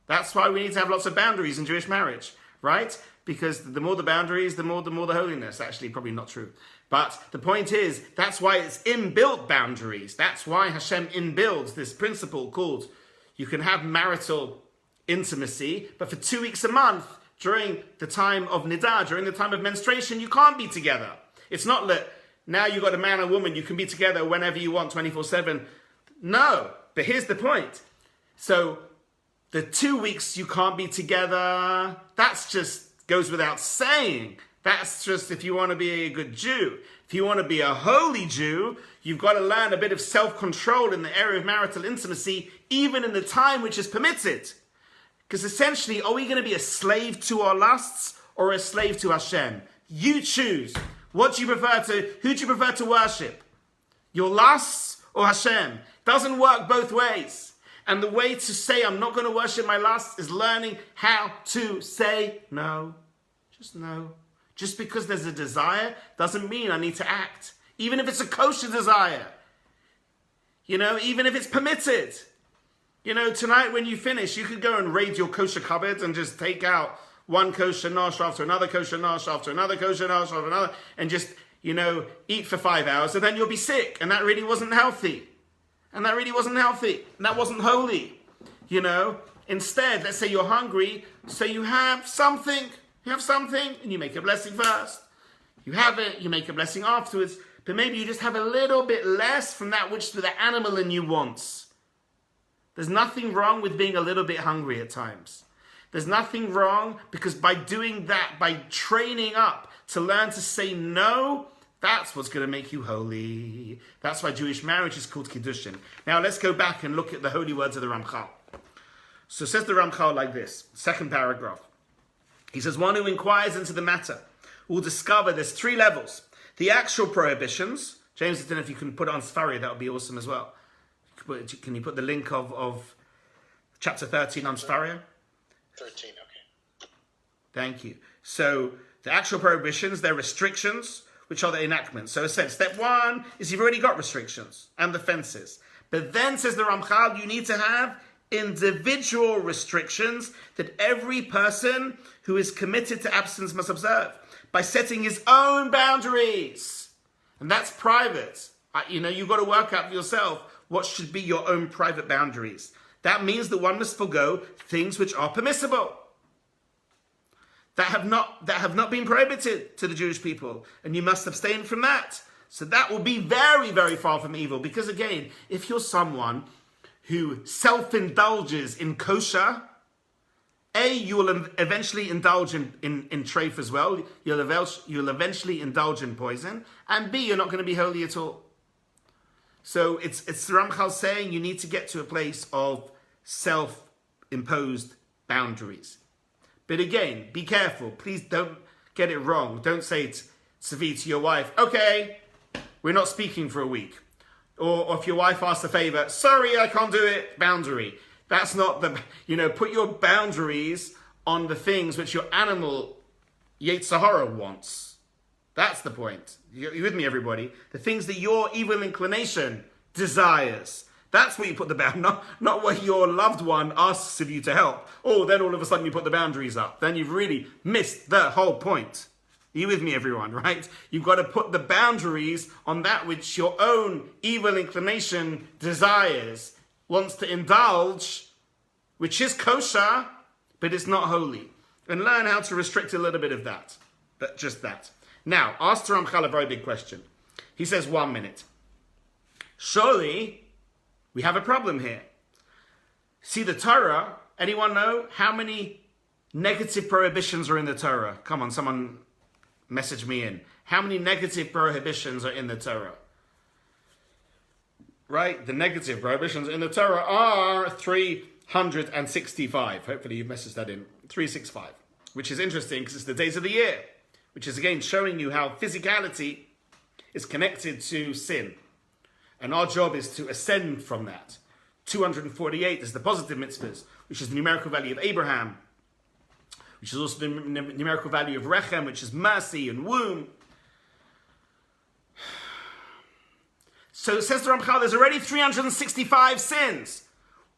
That's why we need to have lots of boundaries in Jewish marriage, right? Because the more the boundaries, the more the holiness. Actually, probably not true. But the point is, that's why it's inbuilt boundaries. That's why Hashem inbuilds this principle called, you can have marital intimacy, but for 2 weeks a month, during the time of nidah, during the time of menstruation, you can't be together. It's not that now you've got a man and woman, you can be together whenever you want, 24/7. No, but here's the point. So the 2 weeks you can't be together, that's just goes without saying. That's just if you want to be a good Jew. If you want to be a holy Jew, you've got to learn a bit of self-control in the area of marital intimacy, even in the time which is permitted. Because essentially, are we going to be a slave to our lusts or a slave to Hashem? You choose. Who do you prefer to worship? Your lusts or Hashem? Doesn't work both ways. And the way to say I'm not going to worship my lusts is learning how to say no. Just no. Just because there's a desire doesn't mean I need to act. Even if it's a kosher desire. Even if it's permitted. Tonight when you finish, you could go and raid your kosher cupboard and just take out one kosher nosh after another kosher nosh after another kosher nosh after another and just, eat for 5 hours and then you'll be sick. And that really wasn't healthy. And that wasn't holy. Instead, let's say you're hungry, so you have something, and you make a blessing first. You have it, you make a blessing afterwards, but maybe you just have a little bit less from that which the animal in you wants. There's nothing wrong with being a little bit hungry at times. There's nothing wrong because by doing that, by training up to learn to say no, That's what's going to make you holy. That's why Jewish marriage is called Kiddushin. Now let's go back and look at the holy words of the Ramchal. So says the Ramchal like this, second paragraph. He says, one who inquires into the matter will discover there's 3 levels. The actual prohibitions. James, I don't know if you can put it on Safari, that would be awesome as well. Can you put the link of chapter 13 on Safari? 13, okay. Thank you. So the actual prohibitions, they're restrictions, which are the enactments. So it said, step 1 is you've already got restrictions and the fences. But then, says the Ramchal, you need to have individual restrictions that every person who is committed to abstinence must observe by setting his own boundaries. And that's private. You've got to work out for yourself what should be your own private boundaries. That means that one must forego things which are permissible, that have not been prohibited to the Jewish people, and you must abstain from that. So that will be very, very far from evil, because again, if you're someone who self-indulges in kosher, A, you will eventually indulge in treif as well. You'll eventually indulge in poison. And B, you're not going to be holy at all. So it's Ramchal saying you need to get to a place of self-imposed boundaries. But again, be careful. Please don't get it wrong. Don't say to your wife, okay, we're not speaking for a week. Or if your wife asks a favor, sorry, I can't do it, boundary. That's not put your boundaries on the things which your animal Yetzer Hara wants. That's the point. You with me, everybody? The things that your evil inclination desires. That's what you put the bound, not what your loved one asks of you to help. Oh, then all of a sudden you put the boundaries up. Then you've really missed the whole point. Are you with me, everyone, right? You've got to put the boundaries on that which your own evil inclination desires, wants to indulge, which is kosher, but it's not holy. And learn how to restrict a little bit of that. But just that. Now, ask Ramchal a very big question. He says, 1 minute. Surely, we have a problem here. See, the Torah, anyone know how many negative prohibitions are in the Torah? Come on, someone message me in. How many negative prohibitions are in the Torah? Right? The negative prohibitions in the Torah are 365. Hopefully you've messaged that in. 365. Which is interesting because it's the days of the year. Which is again showing you how physicality is connected to sin. And our job is to ascend from that. 248 is the positive mitzvahs, which is the numerical value of Abraham, which is also the numerical value of Rechem, which is mercy and womb. So it says to Ramchal, there's already 365 sins.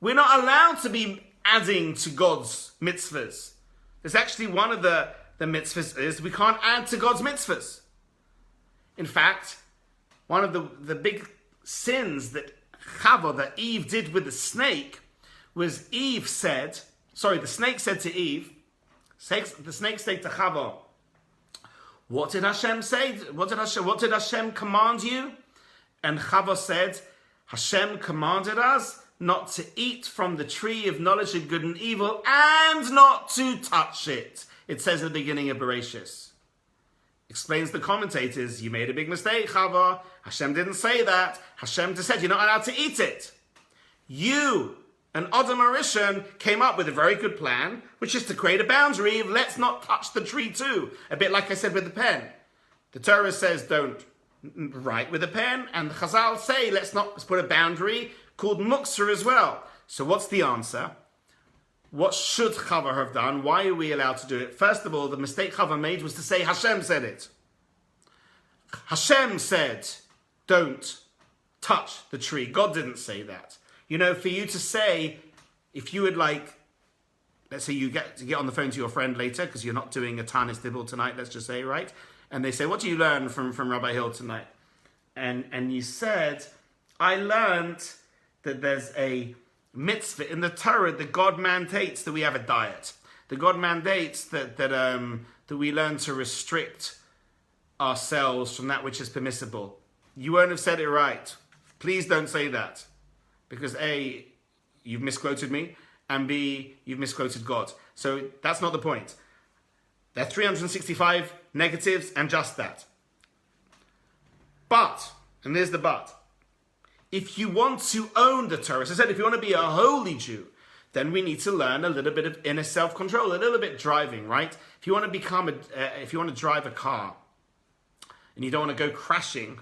We're not allowed to be adding to God's mitzvahs. There's actually one of the mitzvahs is we can't add to God's mitzvahs. In fact, one of the big sins that Eve did with the snake was the snake said to Eve, the snake said to Chava, what did Hashem say? What did Hashem command you? And Chava said, Hashem commanded us not to eat from the tree of knowledge of good and evil and not to touch it. It says at the beginning of Bereshis. Explains the commentators, you made a big mistake, Chava. Hashem didn't say that. Hashem just said you're not allowed to eat it. You and Adam Arishon came up with a very good plan, which is to create a boundary of let's not touch the tree too. A bit like I said with the pen. The Torah says don't write with a pen, and the Chazal say let's put a boundary called Muksar as well. So what's the answer? What should Chava have done? Why are we allowed to do it? First of all, the mistake Chava made was to say Hashem said it. Hashem said, don't touch the tree. God didn't say that. For you to say, if you would let's say you get on the phone to your friend later, because you're not doing a Tanis Dibble tonight, let's just say, right? And they say, what do you learn from Rabbi Hill tonight? And you said, I learned that there's a mitzvah in the Torah that God mandates that we have a diet. That God mandates that we learn to restrict ourselves from that which is permissible. You won't have said it right. Please don't say that. Because A, you've misquoted me, and B, you've misquoted God. So that's not the point. There are 365 negatives and just that. But, and there's the but, if you want to own the Torah, as I said, if you want to be a holy Jew, then we need to learn a little bit of inner self-control, a little bit driving, right? If you want to if you want to drive a car, and you don't want to go crashing,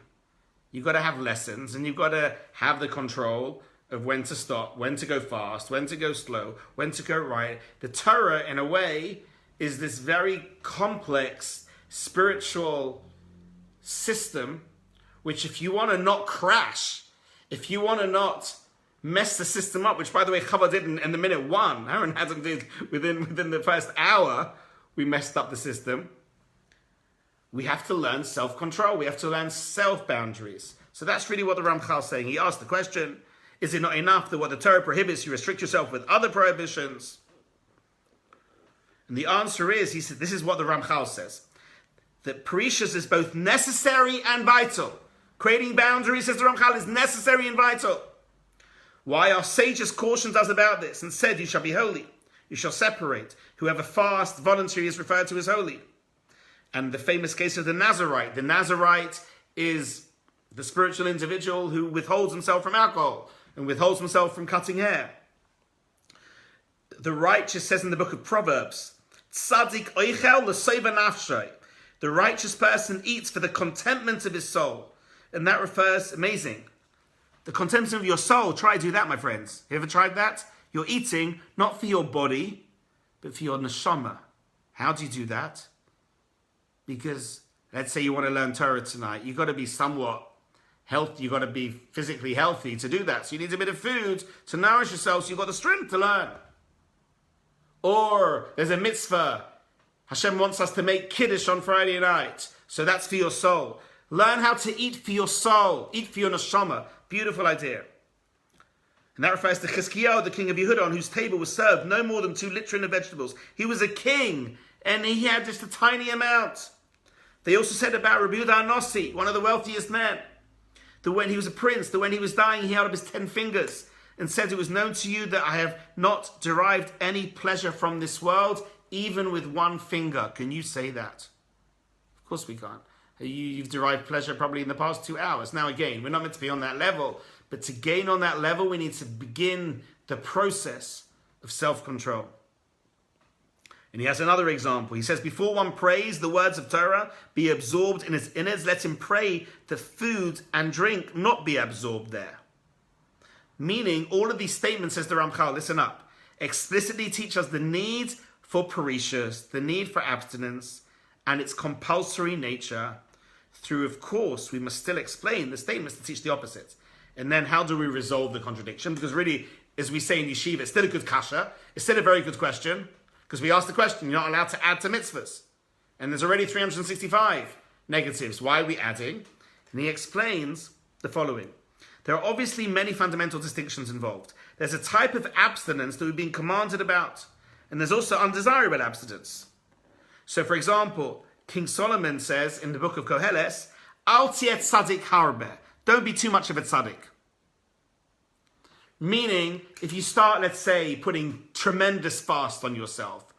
you've got to have lessons, and you've got to have the control of when to stop, when to go fast, when to go slow, when to go right. The Torah, in a way, is this very complex spiritual system, which if you want to not crash, if you want to not mess the system up, which by the way Chava did in the minute one, Aaron Adam did within the first hour, we messed up the system. We have to learn self-control. We have to learn self-boundaries. So that's really what the Ramchal is saying. He asked the question, is it not enough that what the Torah prohibits, you restrict yourself with other prohibitions? And the answer is, he said, this is what the Ramchal says, that Prohibitions is both necessary and vital. Creating boundaries, says the Ramchal, is necessary and vital. Why? Our sages cautioned us about this and said, you shall be holy. You shall separate. Whoever fasts voluntary is referred to as holy. And the famous case of the Nazarite. The Nazarite is the spiritual individual who withholds himself from alcohol and withholds himself from cutting hair. The righteous says in the book of Proverbs, Tzadik oichel l'soiva nafshay. The righteous person eats for the contentment of his soul. And that refers, amazing, the contentment of your soul. Try to do that, my friends. You ever tried that? You're eating not for your body, but for your neshama. How do you do that? Because let's say you want to learn Torah tonight. You've got to be somewhat healthy. You've got to be physically healthy to do that. So you need a bit of food to nourish yourself so you've got the strength to learn. Or there's a mitzvah. Hashem wants us to make kiddush on Friday night. So that's for your soul. Learn how to eat for your soul. Eat for your neshama. Beautiful idea. And that refers to Chizkiyahu, the king of Yehuda, on whose table was served no more than 2 literals of vegetables. He was a king, and he had just a tiny amount. They also said about Rabbi Yehuda HaNasi, one of the wealthiest men, that when he was a prince, that when he was dying, he held up his 10 fingers and said, it was known to you that I have not derived any pleasure from this world, even with 1 finger. Can you say that? Of course we can't. You've derived pleasure probably in the past 2 hours. Now again, we're not meant to be on that level, but to gain on that level, we need to begin the process of self-control. And he has another example. He says, before one prays, the words of Torah be absorbed in his innards. Let him pray that food and drink not be absorbed there. Meaning, all of these statements, says the Ramchal, listen up, explicitly teach us the need for parishas, the need for abstinence, and its compulsory nature. Through, of course, we must still explain the statements to teach the opposite. And then how do we resolve the contradiction? Because really, as we say in yeshiva, it's still a good kasha. It's still a very good question. Because we ask the question, you're not allowed to add to mitzvahs. And there's already 365 negatives. Why are we adding? And he explains the following. There are obviously many fundamental distinctions involved. There's a type of abstinence that we've been commanded about. And there's also undesirable abstinence. So, for example, King Solomon says in the book of Koheles, Al tiet tzadik harbe. Don't be too much of a tzaddik. Meaning, if you start, let's say, putting tremendous fast on yourself,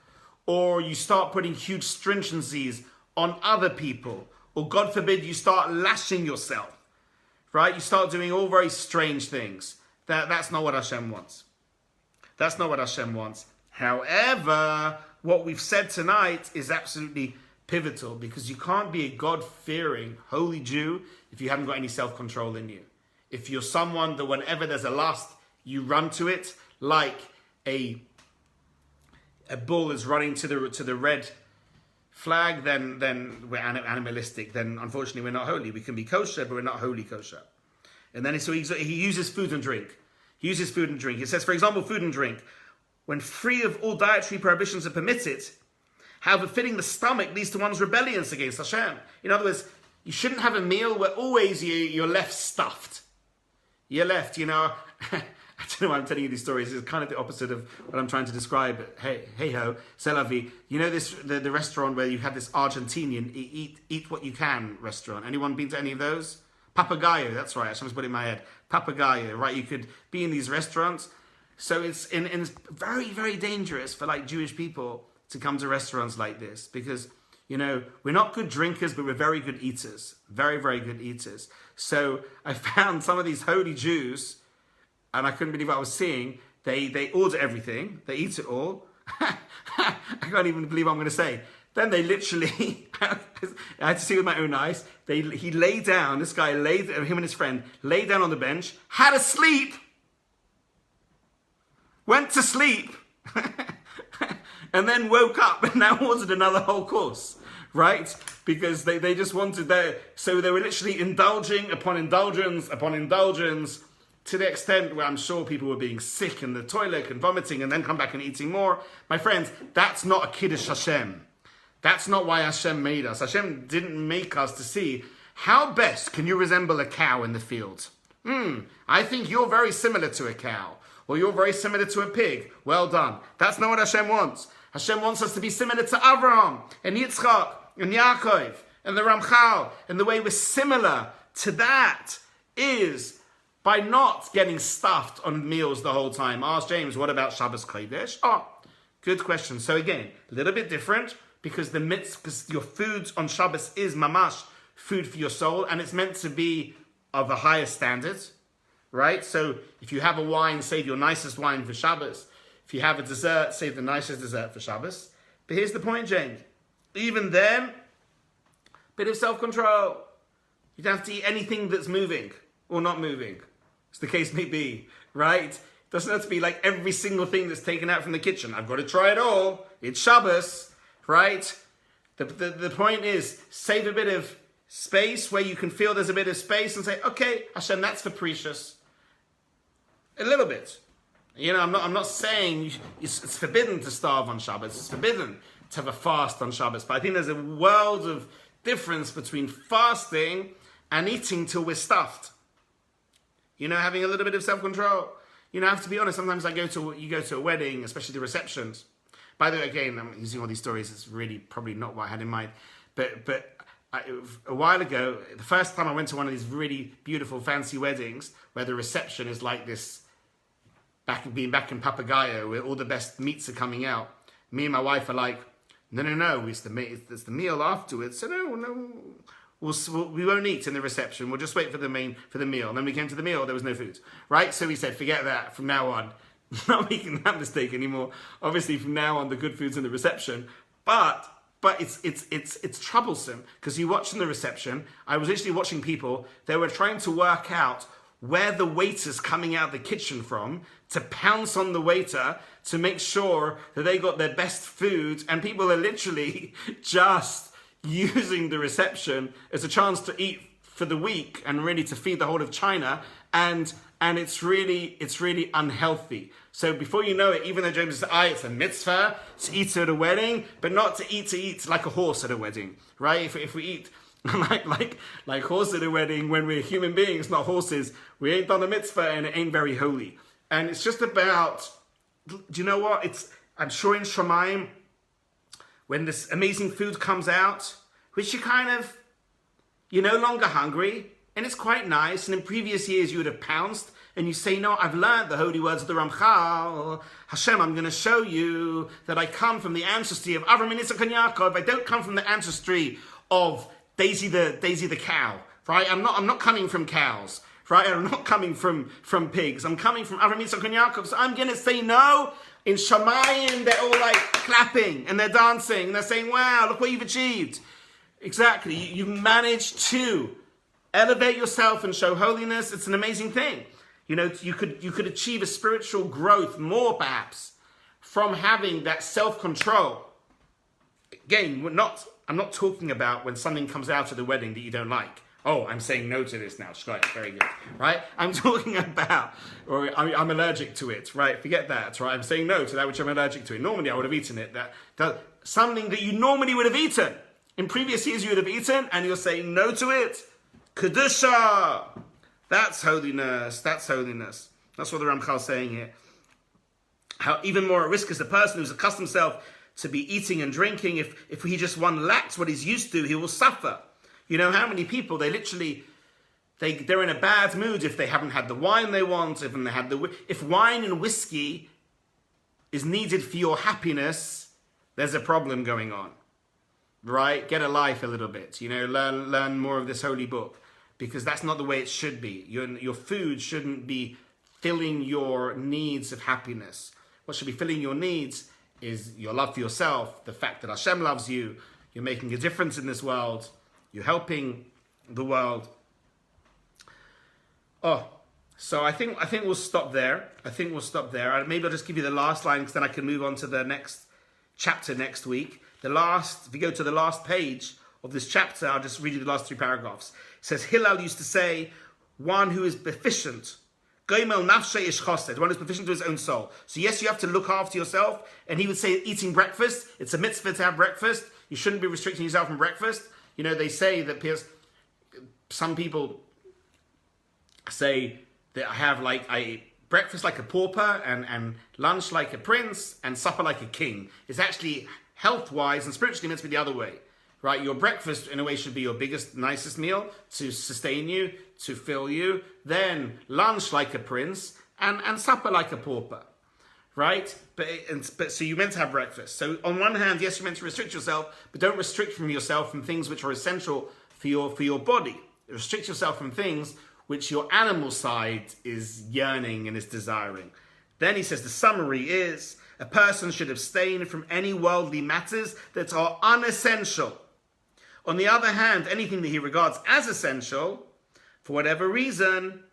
or you start putting huge stringencies on other people, or God forbid, you start lashing yourself, right? You start doing all very strange things. That's not what Hashem wants. That's not what Hashem wants. However, what we've said tonight is absolutely pivotal, because you can't be a God-fearing, holy Jew if you haven't got any self-control in you. If you're someone that whenever there's a lust, you run to it like a bull is running to the red flag, then we're animalistic. Then unfortunately we're not holy. We can be kosher, but we're not holy kosher. And then so he uses food and drink. He uses food and drink. He says, for example, food and drink, when free of all dietary prohibitions are permitted, however filling the stomach leads to one's rebellions against Hashem. In other words, you shouldn't have a meal where always you're left stuffed. You're left, I don't know why I'm telling you these stories. It's kind of the opposite of what I'm trying to describe. Hey ho, c'est la vie. You know the restaurant where you had this Argentinian eat what you can restaurant. Anyone been to any of those? Papagayo, that's right. I just put it in my head. Papagayo, right? You could be in these restaurants. So it's very, very dangerous for like Jewish people to come to restaurants like this, because We're not good drinkers, but we're very good eaters. Very, very good eaters. So I found some of these holy Jews, and I couldn't believe what I was seeing. They order everything. They eat it all. I can't even believe what I'm going to say. Then they literally, I had to see with my own eyes, he lay down, him and his friend, lay down on the bench, had a sleep, went to sleep, and then woke up and now ordered another whole course, right? Because they just wanted so they were literally indulging upon indulgence upon indulgence, to the extent where I'm sure people were being sick in the toilet and vomiting and then come back and eating more. My friends, that's not a Kiddush Hashem. That's not why Hashem made us. Hashem didn't make us to see how best can you resemble a cow in the field. I think you're very similar to a cow. Or you're very similar to a pig. Well done. That's not what Hashem wants. Hashem wants us to be similar to Avraham and Yitzchak and Yaakov and the Ramchal. And the way we're similar to that is by not getting stuffed on meals the whole time. Ask James, what about Shabbos Kodesh? Oh, good question. So again, a little bit different because because your food on Shabbos is mamash, food for your soul, and it's meant to be of a higher standard, right? So if you have a wine, save your nicest wine for Shabbos. If you have a dessert, save the nicest dessert for Shabbos. But here's the point, James. Even then, bit of self-control. You don't have to eat anything that's moving or not moving, as the case may be, right? It doesn't have to be like every single thing that's taken out from the kitchen. I've got to try it all. It's Shabbos, right? The point is, save a bit of space where you can feel there's a bit of space and say, okay, Hashem, that's for precious. A little bit. I'm not saying it's forbidden to starve on Shabbos. It's forbidden to have a fast on Shabbos. But I think there's a world of difference between fasting and eating till we're stuffed. Having a little bit of self-control. I have to be honest, sometimes you go to a wedding, especially the receptions. By the way, again, I'm using all these stories, it's really probably not what I had in mind. But a while ago, the first time I went to one of these really beautiful, fancy weddings, where the reception is like this, being back in Papagayo, where all the best meats are coming out. Me and my wife are like, no, it's the meal afterwards. So no. We won't eat in the reception. We'll just wait for the meal. And then we came to the meal. There was no food, right? So we said, forget that. From now on, not making that mistake anymore. Obviously, from now on, the good food's in the reception. But it's troublesome because you watch in the reception. I was actually watching people. They were trying to work out where the waiter's coming out of the kitchen from to pounce on the waiter to make sure that they got their best food. And people are literally just using the reception as a chance to eat for the week and really to feed the whole of China, and it's really unhealthy. So before you know it, even though James says, it's a mitzvah to eat at a wedding, but not to eat like a horse at a wedding, right? If we eat like horse at a wedding when we're human beings, not horses, we ain't done a mitzvah and it ain't very holy. And it's just about, do you know what? I'm sure in Shemaim, when this amazing food comes out, which you're no longer hungry, and it's quite nice, and in previous years you would have pounced, and you say, no, I've learned the holy words of the Ramchal. Hashem, I'm going to show you that I come from the ancestry of Avraham and Yitzchak and Yaakov. I don't come from the ancestry of Daisy the cow, right? I'm not coming from cows, right? I'm not coming from pigs. I'm coming from Avraham, Yitzchak and Yaakov. So I'm going to say no. In Shamayim, they're all like clapping and they're dancing and they're saying, wow, look what you've achieved. Exactly. You've managed to elevate yourself and show holiness. It's an amazing thing. You could achieve a spiritual growth more perhaps from having that self-control. Again, I'm not talking about when something comes out of the wedding that you don't like. Oh, I'm saying no to this now. Shkoyach, very good, right? I'm talking about, or I'm allergic to it, right? Forget that, right? I'm saying no to that which I'm allergic to. Normally, I would have eaten it. Something that you normally would have eaten. In previous years, you would have eaten, and you're saying no to it. Kedusha. That's holiness. That's holiness. That's what the Ramchal is saying here. How even more at risk is the person who's accustomed himself to be eating and drinking. If he just lacks what he's used to, he will suffer. You know how many people, they're in a bad mood if they haven't had the wine they want, if wine and whiskey is needed for your happiness, there's a problem going on. right? Get a life a little bit. Learn more of this holy book, because that's not the way it should be. Your food shouldn't be filling your needs of happiness. What should be filling your needs is your love for yourself, the fact that Hashem loves you, you're making a difference in this world, you're helping the world. So I think we'll stop there. Maybe I'll just give you the last line, because then I can move on to the next chapter next week. If you go to the last page of this chapter, I'll just read you the last 3 paragraphs. It says, Hillel used to say, one who is deficient, Goimel nafshe ish chosed, one who is deficient to his own soul. So yes, you have to look after yourself. And he would say, eating breakfast, it's a mitzvah to have breakfast. You shouldn't be restricting yourself from breakfast. They say that some people say that I have breakfast like a pauper, and lunch like a prince, and supper like a king. It's actually health-wise and spiritually meant to be the other way, right? Your breakfast, in a way, should be your biggest, nicest meal to sustain you, to fill you. Then lunch like a prince, and supper like a pauper, right? But so you're meant to have breakfast. So on one hand, yes, you're meant to restrict yourself, but don't restrict from yourself from things which are essential for your body. Restrict yourself from things which your animal side is yearning and is desiring. Then he says the summary is, a person should abstain from any worldly matters that are unessential. On the other hand, anything that he regards as essential, for whatever reason,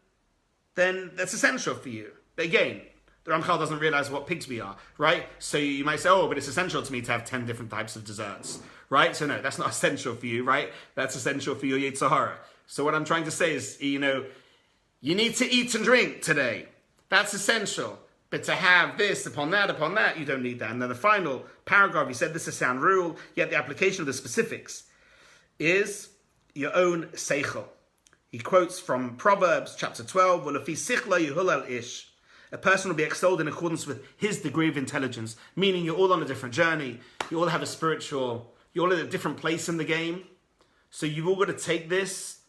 then that's essential for you. But again, the Ramchal doesn't realize what pigs we are, right? So you might say, but it's essential to me to have 10 different types of desserts, right? So no, that's not essential for you, right? That's essential for your Yetzer Hara. So what I'm trying to say is, you need to eat and drink today. That's essential. But to have this upon that, you don't need that. And then the final paragraph, he said this is a sound rule, yet the application of the specifics is your own seichel. He quotes from Proverbs chapter 12, "V'lefi sichla yehulel ish." A person will be extolled in accordance with his degree of intelligence, meaning you're all on a different journey. You all have you're all at a different place in the game. So you've all got to take this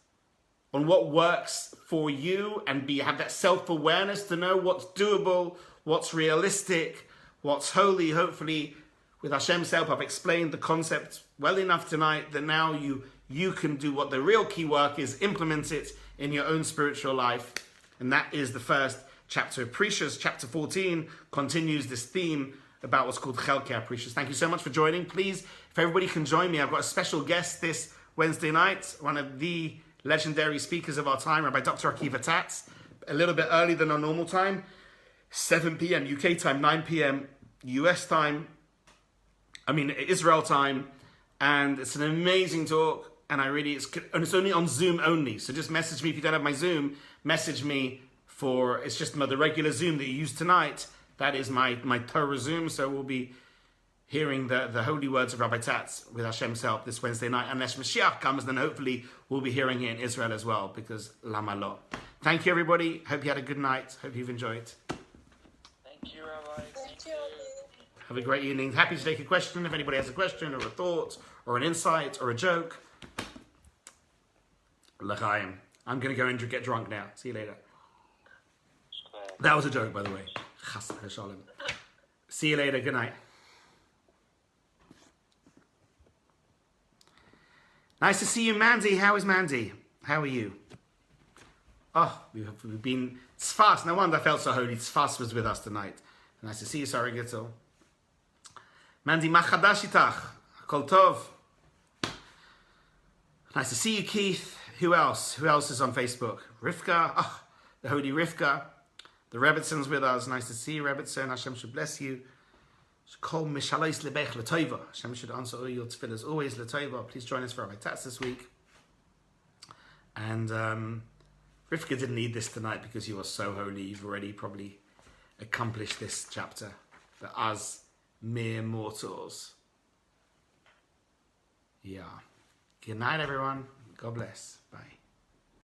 on what works for you and have that self-awareness to know what's doable, what's realistic, what's holy. Hopefully, with Hashem's help, I've explained the concept well enough tonight that now you can do what the real key work is, implement it in your own spiritual life. And that is the first chapter of Prohibitions. Chapter 14 continues this theme about what's called Chelkei Prohibitions. Thank you so much for joining. Please, if everybody can join me, I've got a special guest this Wednesday night, one of the legendary speakers of our time, Rabbi Dr. Akiva Tatz, a little bit earlier than our normal time, 7 p.m. UK time, 9 p.m. US time, Israel time, and it's an amazing talk, and it's only on Zoom only, so just message me if you don't have my Zoom, message me it's just the regular Zoom that you used tonight. That is my Torah Zoom, so we'll be hearing the holy words of Rabbi Tatz with Hashem's help this Wednesday night. Unless Mashiach comes, then hopefully we'll be hearing it in Israel as well, because Lama Lo. Thank you, everybody. Hope you had a good night. Hope you've enjoyed. Thank you, Rabbi. Thank you. Have a great evening. Happy to take a question if anybody has a question or a thought or an insight or a joke. L'chaim. I'm going to go and get drunk now. See you later. That was a joke, by the way. Chas v'shalom. See you later. Good night. Nice to see you, Mandy. How is Mandy? How are you? We've been Tzfas. No wonder I felt so holy. Tzfas was with us tonight. Nice to see you, Sarah Gittel. Mandy, ma chadash itach? Kol tov. Nice to see you, Keith. Who else? Who else is on Facebook? Rivka. The holy Rivka. The Rebbitzon's with us. Nice to see you, Rebbitzon. Hashem should bless you. Kol mishalais lebech l'toiva. Hashem should answer all your tefillahs always l'toiva. Please join us for Rabbi Tatz this week. And Rivka didn't need this tonight because you are so holy. You've already probably accomplished this chapter. But as mere mortals. Yeah. Good night, everyone. God bless. Bye.